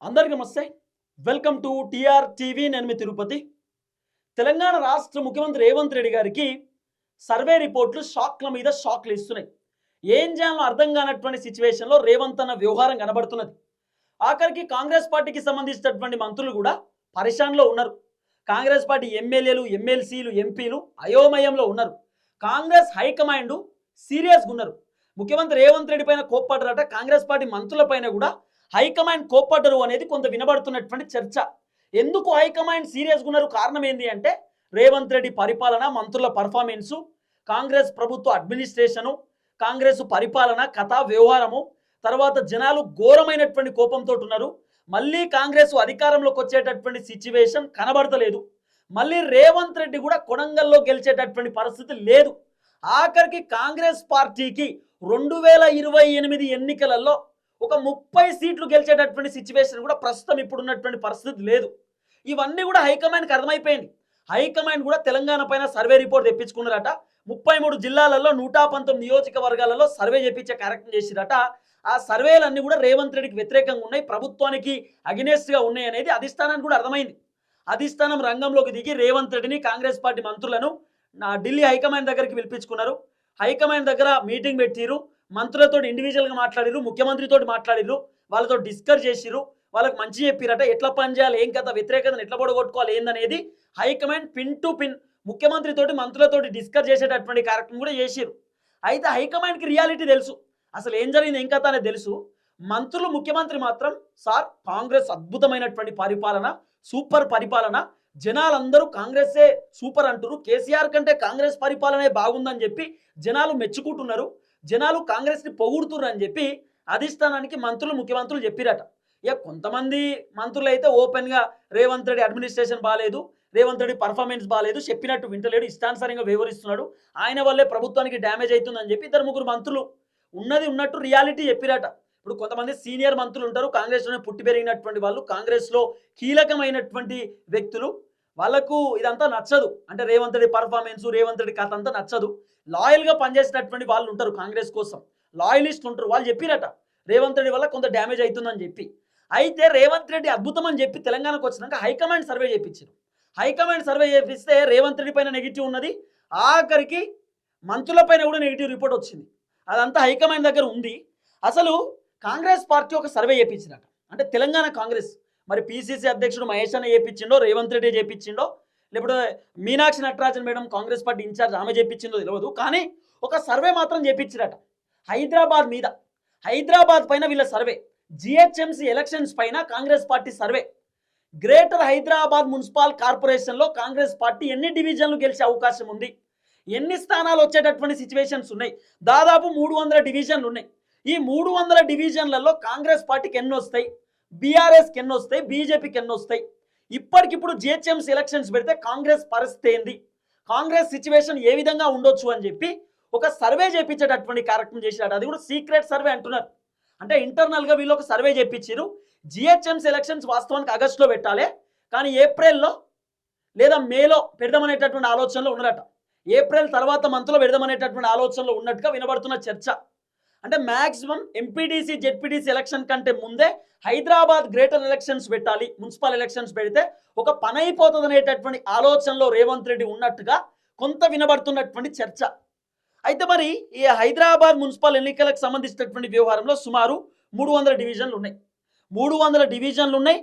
అందరికీ నమస్తే. Welcome to TR TV. నేను మీ తిరుపతి. తెలంగాణ రాష్ట్ర ముఖ్యమంత్రి రేవంత్ రెడ్డి గారికి సర్వే రిపోర్ట్లు షాక్ల మీద షాక్లు ఇస్తున్నాయి. ఏం చేయాలో అర్థం కానటువంటి సిచ్యువేషన్లో రేవంత్ అన్న వ్యవహారం కనబడుతున్నది. ఆఖరికి కాంగ్రెస్ పార్టీకి సంబంధించినటువంటి మంత్రులు కూడా పరిశాన్లో ఉన్నారు. కాంగ్రెస్ పార్టీ ఎమ్మెల్యేలు, ఎమ్మెల్సీలు, ఎంపీలు అయోమయంలో ఉన్నారు. కాంగ్రెస్ హైకమాండ్ సీరియస్గా ఉన్నారు. ముఖ్యమంత్రి రేవంత్ రెడ్డి పైన కోప్పడ్డారట. కాంగ్రెస్ పార్టీ మంత్రుల పైన కూడా హైకమాండ్ కోప్పడ్డరు అనేది కొంత వినబడుతున్నటువంటి చర్చ. ఎందుకు హైకమాండ్ సీరియస్గా ఉన్నారు? కారణం ఏంటి అంటే రేవంత్ రెడ్డి పరిపాలన, మంత్రుల పర్ఫార్మెన్సు, కాంగ్రెస్ ప్రభుత్వ అడ్మినిస్ట్రేషను, కాంగ్రెస్ పరిపాలన కథ వ్యవహారము, తర్వాత జనాలు ఘోరమైనటువంటి కోపంతో ఉన్నారు. మళ్ళీ కాంగ్రెస్ అధికారంలోకి వచ్చేటటువంటి సిచ్యువేషన్ కనబడతలేదు. మళ్ళీ రేవంత్ రెడ్డి కూడా కొడంగల్లో గెలిచేటటువంటి పరిస్థితి లేదు. ఆఖరికి కాంగ్రెస్ పార్టీకి 2028 ఎన్నికలలో ఒక 30 సీట్లు గెలిచేటటువంటి సిచ్యువేషన్ కూడా ప్రస్తుతం ఇప్పుడున్నటువంటి పరిస్థితి లేదు. ఇవన్నీ కూడా హైకమాండ్కి అర్థమైపోయింది. హైకమాండ్ కూడా తెలంగాణ పైన సర్వే రిపోర్ట్ తెప్పించుకున్నారట. 33 జిల్లాలలో 119 నియోజకవర్గాలలో సర్వే చేపించే కార్యక్రమం చేసిరట. ఆ సర్వేలన్నీ కూడా రేవంత్ రెడ్డికి వ్యతిరేకంగా ఉన్నాయి, ప్రభుత్వానికి అగెనెస్ట్గా ఉన్నాయి అనేది అధిష్టానానికి కూడా అర్థమైంది. అధిష్టానం రంగంలోకి దిగి రేవంత్ రెడ్డిని, కాంగ్రెస్ పార్టీ మంత్రులను ఢిల్లీ హైకమాండ్ దగ్గరికి పిలిపించుకున్నారు. హైకమాండ్ దగ్గర మీటింగ్ పెట్టిరు. మంత్రులతో ఇండివిజువల్గా మాట్లాడిరు, ముఖ్యమంత్రితో మాట్లాడిరు, వాళ్ళతో డిస్కస్ చేసిరు, వాళ్ళకి మంచి చెప్పిరట. ఎట్లా పనిచేయాలి, ఏం కథ, వ్యతిరేకతను ఎట్లా పొడగొట్టుకోవాలి ఏందనేది హైకమాండ్ పిన్ టు పిన్ ముఖ్యమంత్రితోటి, మంత్రులతోటి డిస్కస్ చేసేటటువంటి కార్యక్రమం కూడా చేసిరు. అయితే హైకమాండ్కి రియాలిటీ తెలుసు, అసలు ఏం జరిగింది, ఏం కథ అనేది తెలుసు. మంత్రులు, ముఖ్యమంత్రి మాత్రం సార్ కాంగ్రెస్ అద్భుతమైనటువంటి పరిపాలన, సూపర్ పరిపాలన, జనాలందరూ కాంగ్రెసే సూపర్ అంటారు, కేసీఆర్ కంటే కాంగ్రెస్ పరిపాలనే బాగుందని చెప్పి జనాలు మెచ్చుకుంటున్నారు, జనాలు కాంగ్రెస్ని పొగుడుతున్నారు అని చెప్పి అధిష్టానానికి మంత్రులు, ముఖ్యమంత్రులు చెప్పిరట. ఇక కొంతమంది మంత్రులు అయితే ఓపెన్గా రేవంత్ రెడ్డి అడ్మినిస్ట్రేషన్ బాగాలేదు, రేవంత్ రెడ్డి పర్ఫార్మెన్స్ బాగాలేదు, చెప్పినట్టు వింటలేడు, ఇష్టానుసారంగా వ్యవహరిస్తున్నాడు, ఆయన వల్లే ప్రభుత్వానికి డ్యామేజ్ అవుతుందని చెప్పి 2-3 మంత్రులు ఉన్నది ఉన్నట్టు రియాలిటీ చెప్పిరట. ఇప్పుడు కొంతమంది సీనియర్ మంత్రులు ఉంటారు, కాంగ్రెస్లోనే పుట్టి పెరిగినటువంటి వాళ్ళు, కాంగ్రెస్లో కీలకమైనటువంటి వ్యక్తులు, వాళ్ళకు ఇదంతా నచ్చదు. అంటే రేవంత్ రెడ్డి పర్ఫార్మెన్స్, రేవంత్ రెడ్డి కథ అంతా నచ్చదు. లాయల్గా పనిచేసినటువంటి వాళ్ళు ఉంటారు, కాంగ్రెస్ కోసం లాయలిస్ట్ ఉంటారు, వాళ్ళు చెప్పిరట రేవంత్ రెడ్డి వల్ల కొంత డ్యామేజ్ అవుతుందని చెప్పి. అయితే రేవంత్ రెడ్డి అద్భుతం అని చెప్పి తెలంగాణకు వచ్చినాక హైకమాండ్ సర్వే చేయించారు. హైకమాండ్ సర్వే చేపిస్తే రేవంత్ రెడ్డి పైన నెగిటివ్ ఉన్నది, ఆఖరికి మంత్రుల పైన కూడా నెగిటివ్ రిపోర్ట్ వచ్చింది. అదంతా హైకమాండ్ దగ్గర ఉంది. అసలు కాంగ్రెస్ పార్టీ ఒక సర్వే చేయించినట. అంటే తెలంగాణ కాంగ్రెస్, మరి పిసిసి అధ్యక్షుడు మహేష్ అన్న చేయించిండో, రేవంత్ రెడ్డి చేయించిండో, లేకపోతే Meenakshi Natarajan madam Congress party incharge ఆమె చేయించిందో తెలియదు, కానీ ఒక సర్వే మాత్రం చేయించిరట హైదరాబాద్ మీద. హైదరాబాద్ పైన వీళ్ళ సర్వే, జిహెచ్ఎంసీ ఎలక్షన్స్ పైన Congress party survey. Greater Hyderabad municipal కార్పొరేషన్లో కాంగ్రెస్ పార్టీ ఎన్ని డివిజన్లు గెలిచే అవకాశం ఉంది, ఎన్ని స్థానాలు వచ్చేటటువంటి సిచ్యువేషన్స్ ఉన్నాయి. దాదాపు 300 డివిజన్లు ఉన్నాయి. ఈ 300 డివిజన్లలో కాంగ్రెస్ పార్టీకి ఎన్ని వస్తాయి, బీఆర్ఎస్కి ఎన్ని వస్తాయి, బీజేపీకి ఎన్ని వస్తాయి, ఇప్పటికిప్పుడు జిహెచ్ఎంసీ ఎలక్షన్స్ పెడితే కాంగ్రెస్ పరిస్థితి ఏంది, కాంగ్రెస్ సిచ్యువేషన్ ఏ విధంగా ఉండొచ్చు అని చెప్పి ఒక సర్వే చేయించేటటువంటి కార్యక్రమం చేసినట్టు. అది కూడా సీక్రెట్ సర్వే అంటున్నారు. అంటే ఇంటర్నల్గా వీళ్ళు ఒక సర్వే చేయించారు. జిహెచ్ఎంసీ ఎలక్షన్స్ వాస్తవానికి ఆగస్టులో పెట్టాలి, కానీ ఏప్రిల్లో లేదా మేలో పెడదామనేటటువంటి ఆలోచనలో ఉన్నారట. ఏప్రిల్ తర్వాత మంత్లో పెడదామనేటటువంటి ఆలోచనలో ఉన్నట్టుగా వినబడుతున్న చర్చ. అంటే మ్యాక్సిమం ఎంపీటీసీ, జెడ్పీటీసీ ఎలక్షన్ కంటే ముందే హైదరాబాద్ గ్రేటర్ ఎలక్షన్స్ పెట్టాలి, మున్సిపల్ ఎలక్షన్స్ పెడితే ఒక పని అయిపోతుంది అనేటటువంటి ఆలోచనలో రేవంత్ రెడ్డి ఉన్నట్టుగా కొంత వినబడుతున్నటువంటి చర్చ. అయితే మరి ఈ హైదరాబాద్ మున్సిపల్ ఎన్నికలకు సంబంధించినటువంటి వ్యవహారంలో సుమారు 300 డివిజన్లు ఉన్నాయి. 300 డివిజన్లు ఉన్నాయి,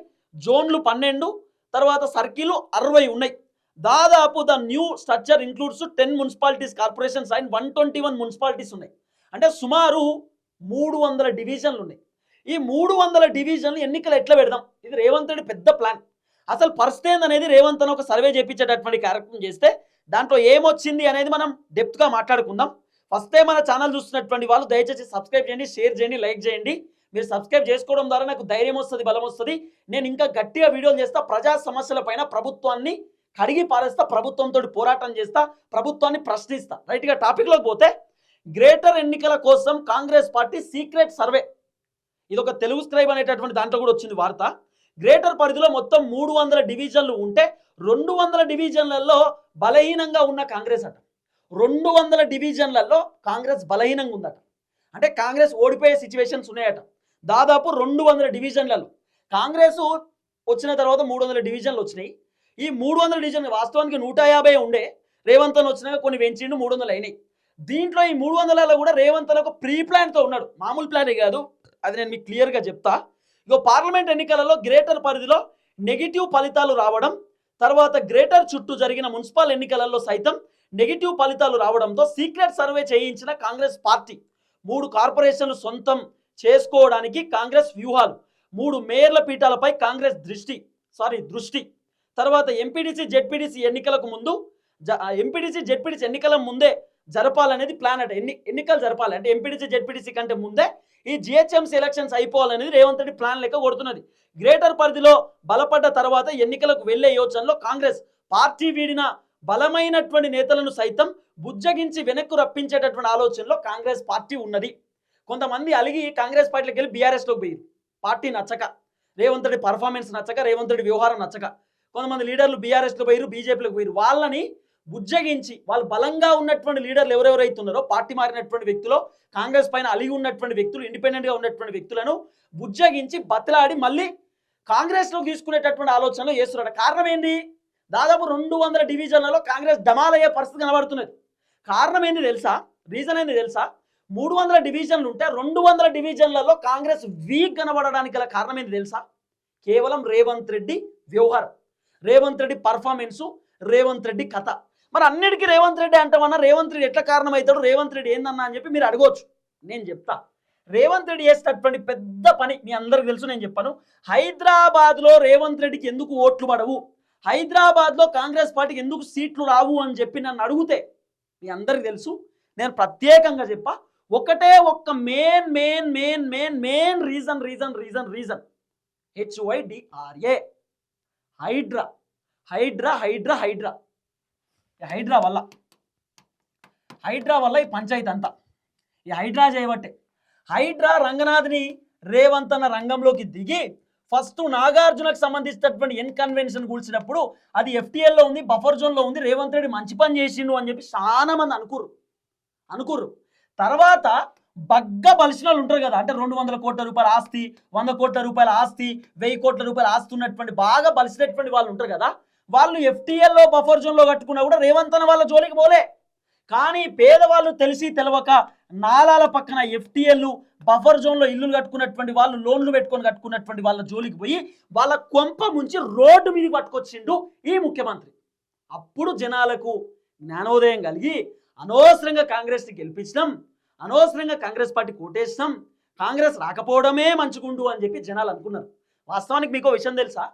జోన్లు 12, తర్వాత సర్కిల్ 60 ఉన్నాయి. దాదాపు the new structure includes 10 municipalities, corporations and 121 municipalities ఉన్నాయి. అంటే సుమారు 300 డివిజన్లు ఉన్నాయి. ఈ 300 డివిజన్లు ఎన్నికలు ఎట్లా పెడదాం, ఇది రేవంత్ రెడ్డి పెద్ద ప్లాన్. అసలు పరిస్థితి ఏందనేది రేవంత్ అని ఒక సర్వే చేయించేటటువంటి కార్యక్రమం చేస్తే దాంట్లో ఏమొచ్చింది అనేది మనం డెప్త్గా మాట్లాడుకుందాం. ఫస్ట్ టైం మన ఛానల్ చూస్తున్నటువంటి వాళ్ళు దయచేసి సబ్స్క్రైబ్ చేయండి, షేర్ చేయండి, లైక్ చేయండి. మీరు సబ్స్క్రైబ్ చేసుకోవడం ద్వారా నాకు ధైర్యం వస్తుంది, బలం వస్తుంది. నేను ఇంకా గట్టిగా వీడియోలు చేస్తా, ప్రజా సమస్యల పైన ప్రభుత్వాన్ని కడిగి పారేస్తా, ప్రభుత్వంతో పోరాటం చేస్తా, ప్రభుత్వాన్ని ప్రశ్నిస్తా. రైట్గా టాపిక్లోకి పోతే, గ్రేటర్ ఎన్నికల కోసం కాంగ్రెస్ పార్టీ సీక్రెట్ సర్వే, ఇది ఒక తెలుగు స్క్రైబ్ అనేటటువంటి దాంట్లో కూడా వచ్చింది వార్త. గ్రేటర్ పరిధిలో మొత్తం 300 డివిజన్లు ఉంటే 200 డివిజన్లలో బలహీనంగా ఉన్న కాంగ్రెస్ అట. 200 డివిజన్లలో కాంగ్రెస్ బలహీనంగా ఉందట. అంటే కాంగ్రెస్ ఓడిపోయే సిచ్యువేషన్స్ ఉన్నాయట. దాదాపు 200 డివిజన్లలో కాంగ్రెస్ వచ్చిన తర్వాత 300 డివిజన్లు వచ్చినాయి. ఈ 300 డివిజన్ వాస్తవానికి 150 ఉండే, రేవంత్ అన్న వచ్చినాక కొన్ని పెంచిండు, 300 అయినాయి. దీంట్లో ఈ 300లలో కూడా రేవంత్ అన్న ఒక ప్రీ ప్లాన్తో ఉన్నాడు, మామూలు ప్లానే కాదు. అది నేను మీకు క్లియర్గా చెప్తా. ఇగో పార్లమెంట్ ఎన్నికలలో గ్రేటర్ పరిధిలో నెగిటివ్ ఫలితాలు రావడం, తర్వాత గ్రేటర్ చుట్టూ జరిగిన మున్సిపల్ ఎన్నికలలో సైతం నెగిటివ్ ఫలితాలు రావడంతో సీక్రెట్ సర్వే చేయించిన కాంగ్రెస్ పార్టీ 3 కార్పొరేషన్లు సొంతం చేసుకోవడానికి కాంగ్రెస్ వ్యూహాలు, 3 మేయర్ల పీఠాలపై కాంగ్రెస్ దృష్టి, తర్వాత ఎంపీటీసీ జెడ్పీటీసీ ఎన్నికలకు ముందు ఎంపీటీసీ జెడ్పీటీసీ ఎన్నికల ముందే జరపాలనేది ప్లాన్ అట. ఎన్నికలు జరపాలి అంటే ఎంపీటీసీ జెడ్పీటీసీ కంటే ముందే ఈ జిహెచ్ఎంసీ ఎలక్షన్స్ అయిపోవాలనేది రేవంత్ రెడ్డి ప్లాన్ లెక్క కొడుతున్నది. గ్రేటర్ పరిధిలో బలపడ్డ తర్వాత ఎన్నికలకు వెళ్లే యోచనలో కాంగ్రెస్ పార్టీ వీడిన బలమైనటువంటి నేతలను సైతం బుజ్జగించి వెనక్కు రప్పించేటటువంటి ఆలోచనలో కాంగ్రెస్ పార్టీ ఉన్నది. కొంతమంది అలిగి కాంగ్రెస్ పార్టీలోకి వెళ్ళి బీఆర్ఎస్లోకి పోయి, పార్టీ నచ్చక, రేవంత్ రెడ్డి పర్ఫార్మెన్స్ నచ్చక, రేవంత్ రెడ్డి వ్యవహారం నచ్చక కొంతమంది లీడర్లు బీఆర్ఎస్లో పోయిరు, బీజేపీలోకి పోయిరు. వాళ్ళని బుజ్జగించి వాళ్ళు బలంగా ఉన్నటువంటి లీడర్లు ఎవరెవరైతే ఉన్నారో, పార్టీ మారినటువంటి వ్యక్తులు, కాంగ్రెస్ పైన అలిగి ఉన్నటువంటి వ్యక్తులు, ఇండిపెండెంట్గా ఉన్నటువంటి వ్యక్తులను బుజ్జగించి బతిలాడి మళ్ళీ కాంగ్రెస్లో తీసుకునేటటువంటి ఆలోచనలో చేస్తున్నాడు. కారణం ఏంది? దాదాపు 200 డివిజన్లలో కాంగ్రెస్ డమాలయ్యే పరిస్థితి కనబడుతున్నది. కారణం ఏంది తెలుసా? రీజన్ ఏంది తెలుసా? 300 డివిజన్లు ఉంటే 200 డివిజన్లలో కాంగ్రెస్ వీక్ కనబడడానికి గల కారణం ఏంది తెలుసా? కేవలం రేవంత్ రెడ్డి వ్యవహారం, రేవంత్ రెడ్డి పర్ఫార్మెన్సు, రేవంత్ రెడ్డి కథ. మరి అన్నిటికీ రేవంత్ రెడ్డి అంటామన్నా రేవంత్ రెడ్డి ఎట్లా కారణం అవుతాడు, రేవంత్ రెడ్డి ఏందన్నా అని చెప్పి మీరు అడగవచ్చు. నేను చెప్తా. రేవంత్ రెడ్డి చేసేటటువంటి పెద్ద పని మీ అందరికి తెలుసు. నేను చెప్పాను, హైదరాబాద్లో రేవంత్ రెడ్డికి ఎందుకు ఓట్లు పడవు, హైదరాబాద్లో కాంగ్రెస్ పార్టీకి ఎందుకు సీట్లు రావు అని చెప్పి నన్ను అడిగితే మీ అందరికి తెలుసు. నేను ప్రత్యేకంగా చెప్పా, ఒకటే ఒక్క మెయిన్ రీజన్ HYDRA, హైడ్రా వల్ల ఈ పంచాయతీ అంతా ఈ హైడ్రా చేయబట్టే. హైడ్రా రంగనాథ్ని రేవంత్ అన్న రంగంలోకి దిగి ఫస్ట్ నాగార్జునకు సంబంధించినటువంటి కన్వెన్షన్ కూల్చినప్పుడు అది FTL లో ఉంది, బఫర్ జోన్లో ఉంది, రేవంత్ రెడ్డి మంచి పని చేసిండు అని చెప్పి చాలా మంది అనుకుర్రు. తర్వాత బగ్గ బలిసిన వాళ్ళు ఉంటారు కదా, అంటే 200 కోట్ల రూపాయల ఆస్తి, 100 కోట్ల రూపాయల ఆస్తి, 1000 కోట్ల రూపాయల ఆస్తి ఉన్నటువంటి బాగా బలిసినటువంటి వాళ్ళు ఉంటారు కదా, వాళ్ళు FTL లో బఫర్ జోన్లో కట్టుకున్నా కూడా రేవంత్ అన్న వాళ్ళ జోలికి పోలే. కానీ పేదవాళ్ళు తెలిసి తెలవక నాలాల పక్కన FTL బఫర్ జోన్లో ఇల్లులు కట్టుకున్నటువంటి వాళ్ళు, లోన్లు పెట్టుకొని కట్టుకున్నటువంటి వాళ్ళ జోలికి పోయి వాళ్ళ కొంప ముంచి రోడ్డు మీద పట్టుకొచ్చిండు ఈ ముఖ్యమంత్రి. అప్పుడు జనాలకు జ్ఞానోదయం కలిగి అనవసరంగా కాంగ్రెస్ని గెలిపించడం, అనవసరంగా కాంగ్రెస్ పార్టీ కోటేస్తాం, కాంగ్రెస్ రాకపోవడమే మంచుకుండు అని చెప్పి జనాలు అనుకున్నారు. వాస్తవానికి మీకు విషయం తెలుసా?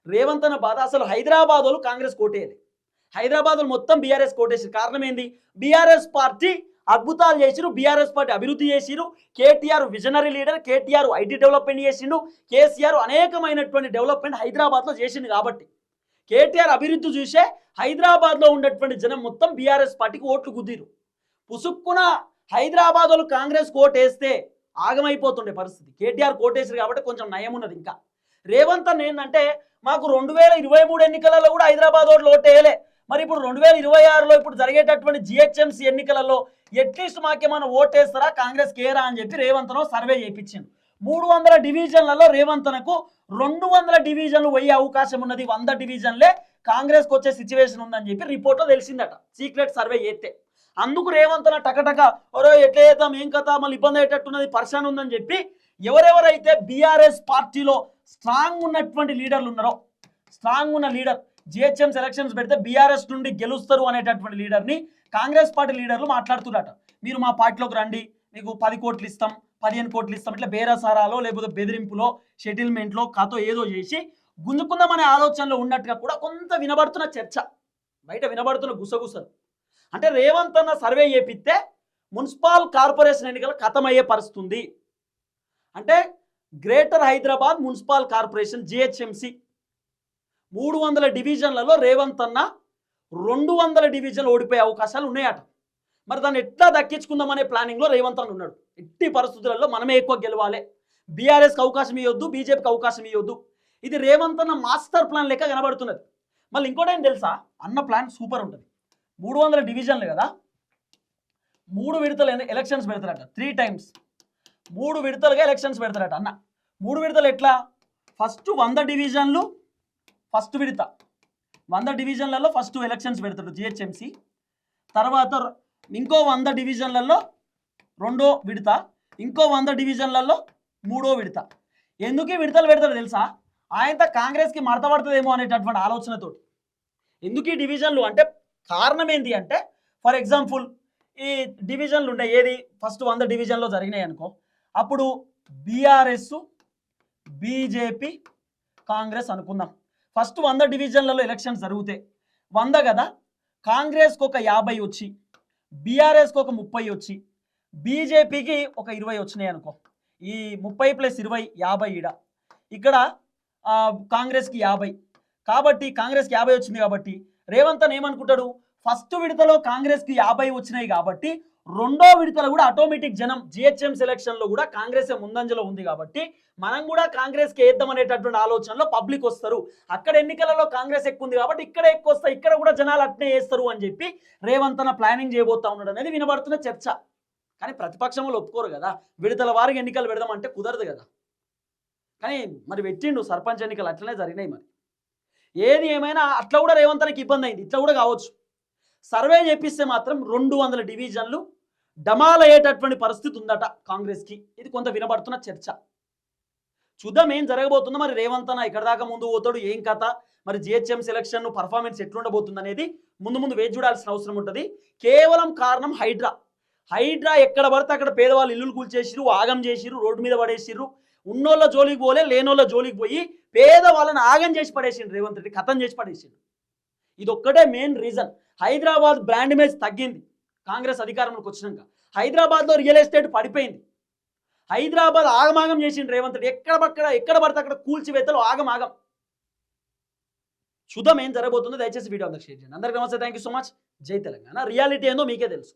రేవంత్ అన్న బాధ అసలు హైదరాబాద్ వాళ్ళు కాంగ్రెస్ కోటేయాలి, హైదరాబాద్ వాళ్ళు మొత్తం బీఆర్ఎస్ కోటేసారు. కారణం ఏంది? బీఆర్ఎస్ పార్టీ అద్భుతాలు చేసిరు, బీఆర్ఎస్ పార్టీ అభివృద్ధి చేసిరు. KTR visionary leader, KTR IT development చేసిండు, కేసీఆర్ అనేకమైనటువంటి డెవలప్మెంట్ హైదరాబాద్లో చేసిండు. కాబట్టి కేటీఆర్ అభివృద్ధి చూసే హైదరాబాద్లో ఉన్నటువంటి జనం మొత్తం బీఆర్ఎస్ పార్టీకి ఓట్లు గుద్దిరు. పుసుక్కున హైదరాబాద్ వాళ్ళు కాంగ్రెస్ కోటేస్తే ఆగమైపోతుండే పరిస్థితి. కేటీఆర్ కోటేసారు కాబట్టి కొంచెం నయం ఉన్నది. ఇంకా రేవంత్ అన్న ఏంటంటే, మాకు 2023 ఎన్నికలలో కూడా హైదరాబాద్ ఓట్లు ఓటేయలే, మరి ఇప్పుడు 2026లో ఇప్పుడు జరిగేటటువంటి జిహెచ్ఎంసీ ఎన్నికలలో అట్లీస్ట్ మాకేమైనా ఓటేస్తారా, కాంగ్రెస్ కేరా అని చెప్పి రేవంత్ అన్న సర్వే చేయించింది. 300 డివిజన్లలో రేవంత్ అన్నకు 200 డివిజన్లు పోయే అవకాశం ఉన్నది, 100 డివిజన్లే కాంగ్రెస్కి వచ్చే సిచ్యువేషన్ ఉందని చెప్పి రిపోర్ట్లో తెలిసిందట, సీక్రెట్ సర్వే చేస్తే. అందుకు రేవంత్ అన్న టకటక ఎట్లా చేద్దాం, ఏం కథ, మళ్ళీ ఇబ్బంది అయ్యేటట్టున్నది, పరిశాన్ ఉందని చెప్పి ఎవరెవరైతే బీఆర్ఎస్ పార్టీలో స్ట్రాంగ్ ఉన్నటువంటి లీడర్లు ఉన్నారో, స్ట్రాంగ్ ఉన్న లీడర్ జిహెచ్ఎంసీ ఎలక్షన్స్ పెడితే బీఆర్ఎస్ నుండి గెలుస్తారు అనేటటువంటి లీడర్ని కాంగ్రెస్ పార్టీ లీడర్లు మాట్లాడుతున్నారట. మీరు మా పార్టీలోకి రండి, మీకు 10 కోట్లు ఇస్తాం, 15 కోట్లు ఇస్తాం, ఇట్లా బేరసారాలో లేకపోతే బెదిరింపులో, సెటిల్మెంట్లో కథో ఏదో చేసి గుంజుకుందామనే ఆలోచనలో ఉన్నట్టుగా కూడా కొంత వినబడుతున్న చర్చ, బయట వినబడుతున్న గుసగుసలు. అంటే రేవంత్ అన్న సర్వే చేపిస్తే మున్సిపల్ కార్పొరేషన్ ఎన్నికలు ఖతమయ్యే పరిస్థితుంది. అంటే greater Hyderabad municipal corporation GHMC 300 డివిజన్లలో రేవంత్ అన్న 200 డివిజన్లు ఓడిపోయే అవకాశాలు ఉన్నాయట. మరి దాన్ని ఎట్లా దక్కించుకుందామనే ప్లానింగ్లో రేవంత్ అన్న ఉన్నాడు. ఎట్టి పరిస్థితులలో మనమే ఎక్కువ గెలవాలి, బీఆర్ఎస్కి అవకాశం ఇవ్వద్దు, బీజేపీకి అవకాశం ఇవ్వద్దు. ఇది రేవంత్ అన్న మాస్టర్ ప్లాన్ లెక్క కనబడుతున్నది. మళ్ళీ ఇంకోటి ఏం తెలుసా, అన్న ప్లాన్ సూపర్ ఉంటుంది. 300 డివిజన్లు కదా, 3 విడతల ఎలక్షన్స్ పెడతారట, 3 times 3 విడతలుగా ఎలక్షన్స్ పెడతారట అన్న. 3 విడతలు ఎట్లా? ఫస్ట్ 100 డివిజన్లు ఫస్ట్ విడత 100 డివిజన్లలో ఫస్ట్ ఎలక్షన్స్ పెడతాడు జిహెచ్ఎంసి. తర్వాత ఇంకో 100 డివిజన్లలో రెండో విడత, ఇంకో 100 డివిజన్లలో మూడో విడత. ఎందుకు ఈ విడతలు పెడతాడు తెలుసా? ఆయనతో కాంగ్రెస్కి మడత పడుతుందేమో అనేటటువంటి ఆలోచనతోటి. ఎందుకు ఈ డివిజన్లు అంటే కారణం ఏంటి అంటే, ఫర్ ఎగ్జాంపుల్ ఈ డివిజన్లు ఉన్నాయి, ఏది ఫస్ట్ 100 డివిజన్లో జరిగినాయి అనుకో, అప్పుడు బీఆర్ఎస్, బీజేపీ, కాంగ్రెస్ అనుకుందాం. ఫస్ట్ 100 డివిజన్లలో ఎలక్షన్స్ జరిగితే 100 కదా, కాంగ్రెస్కి ఒక 50 వచ్చి, బీఆర్ఎస్కి ఒక 30 వచ్చి, బీజేపీకి ఒక 20 వచ్చినాయి అనుకో. ఈ 30 + 20 50 ఈడ, ఇక్కడ కాంగ్రెస్కి 50. కాబట్టి కాంగ్రెస్కి 50 వచ్చింది కాబట్టి రేవంత్ అని ఏమనుకుంటాడు, ఫస్ట్ విడతలో కాంగ్రెస్కి 50 వచ్చినాయి కాబట్టి రెండో విడతలో కూడా ఆటోమేటిక్ జనం జిహెచ్ఎం సెలక్షన్లో కూడా కాంగ్రెస్ ముందంజలో ఉంది కాబట్టి మనం కూడా కాంగ్రెస్కి వేద్దాం అనేటటువంటి ఆలోచనలో పబ్లిక్ వస్తారు. అక్కడ ఎన్నికలలో కాంగ్రెస్ ఎక్కువ ఉంది కాబట్టి ఇక్కడ ఎక్కువ వస్తాయి, ఇక్కడ కూడా జనాలు అట్నే వేస్తారు అని చెప్పి రేవంత్ అన్న ప్లానింగ్ చేయబోతా ఉన్నాడు అనేది వినబడుతున్న చర్చ. కానీ ప్రతిపక్షంలో ఒప్పుకోరు కదా, విడతల వారికి ఎన్నికలు పెడదామంటే కుదరదు కదా. కానీ మరి పెట్టిండు, సర్పంచ్ ఎన్నికలు అట్లనే జరిగినాయి. మరి ఏది ఏమైనా అట్లా కూడా రేవంత్ అన్నకి ఇబ్బంది అయింది, ఇట్లా కూడా కావచ్చు. సర్వే చేపిస్తే మాత్రం 200 డివిజన్లు డమాల్ అయ్యేటటువంటి పరిస్థితి ఉందట కాంగ్రెస్కి. ఇది కొంత వినబడుతున్న చర్చ. చూద్దాం ఏం జరగబోతుందో. మరి రేవంత్ అన్న ఇక్కడ దాకా ముందు పోతాడు, ఏం కథ, మరి జిహెచ్ఎం సెలక్షన్ పర్ఫార్మెన్స్ ఎట్లుండబోతుంది అనేది ముందు వేచి చూడాల్సిన అవసరం ఉంటుంది. కేవలం కారణం హైడ్రా ఎక్కడ పడితే అక్కడ పేదవాళ్ళు ఇల్లులు కూల్చేసిరు, ఆగం చేసిరు, రోడ్డు మీద పడేసిర్రు. ఉన్నోళ్ళ జోలికి పోలే, లేనోళ్ళ జోలికి పోయి పేదవాళ్ళని ఆగం చేసి పడేసిండు రేవంత్ రెడ్డి, ఖతం చేసి పడేసిండు. ఇది ఒక్కటే main reason. Hyderabad brand image తగ్గింది కాంగ్రెస్ అధికారంలోకి వచ్చినాక. హైదరాబాద్లో రియల్ ఎస్టేట్ పడిపోయింది. హైదరాబాద్ ఆగమాగం చేసిండు రేవంత్ రెడ్డి, ఎక్కడ పడితే అక్కడ కూల్చివేతలు ఆగమాగం. చూద్దాం ఏం జరగబోతుందో. దయచేసి వీడియో అందరికి షేర్ చేయండి. అందరికీ నమస్తే, థ్యాంక్ యూ సో మచ్. జై తెలంగాణ. రియాలిటీ ఏందో మీకే తెలుసు.